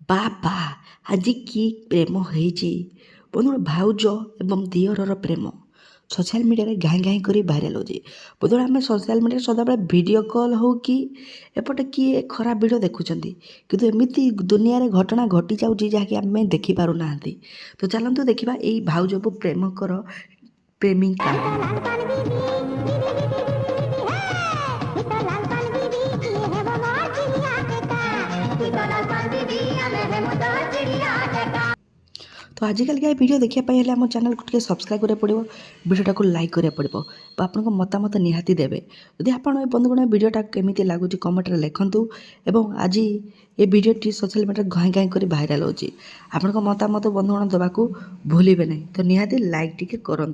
ବାବା ଆଜି କି ପ୍ରେମ ହେଇଛି ବନ୍ଧୁଗଣ। ଭାଉଜ ଏବଂ ଦିଅରର ପ୍ରେମ ସୋସିଆଲ ମିଡ଼ିଆରେ ଘାଇଁ ଘାଇଁ କରି ଭାଇରାଲ୍ ହେଉଛି। ବନ୍ଧୁଗଣ ଆମେ ସୋସିଆଲ ମିଡ଼ିଆରେ ସଦାବେଳେ ଭିଡ଼ିଓ କଲ୍ ହଉ କି ଏପଟେ କିଏ ଖରାପ ଭିଡ଼ିଓ ଦେଖୁଛନ୍ତି, କିନ୍ତୁ ଏମିତି ଦୁନିଆରେ ଘଟଣା ଘଟିଯାଉଛି ଯାହାକି ଆମେ ଦେଖିପାରୁନାହାନ୍ତି। ତ ଚାଲନ୍ତୁ ଦେଖିବା ଏଇ ଭାଉଜକୁ ପ୍ରେମଙ୍କର ପ୍ରେମିକା। तो आजिकल ये वीडियो देखा हेल्ले आम चैनल को टे सब्सक्राइब करा पड़ो, वीडियोटा को लाइक करा पड़ो, आपन मतामत निहाती देवे। यदि आप बंधुगण वीडियोटा केमी लगुच कमेंट लिखुँ। और आज ये वीडियोटी सोशल मीडिया घाई घाई कर भाइराल होची। आपन मतामत बंधुगण देवाक भूलिए ना, तो निहाती लाइक टी करूँ।